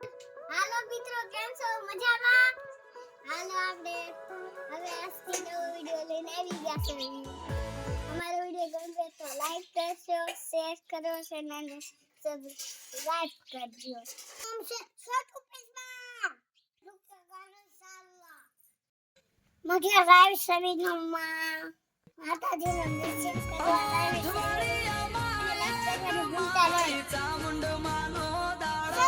હાલો મિત્રો, કેમ છો? મજામાં? હાલો આપણે હવે આજથી નવો વિડિયો લઈને આવી ગયા છે. અમારો વિડિયો ગમે તો લાઈક કરજો, શેર કરો, ચેનલને સબસ્ક્રાઇબ કરજો. हम से छोटू पिस्मा रुक गाना साला मुझे राइव सभी नम्मा माताजीનો નિશ્ચિત કરવા લાવી છે. લાઈક કરવાનું ભૂલતા નહીં. ચામુંડ માનો દાડો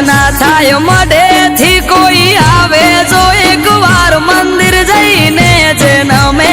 ના થાય મડે થી કોઈ આવે જો એકવાર મંદિર જઈને જન્મે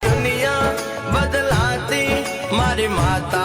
दुनिया बदलाती मारी माता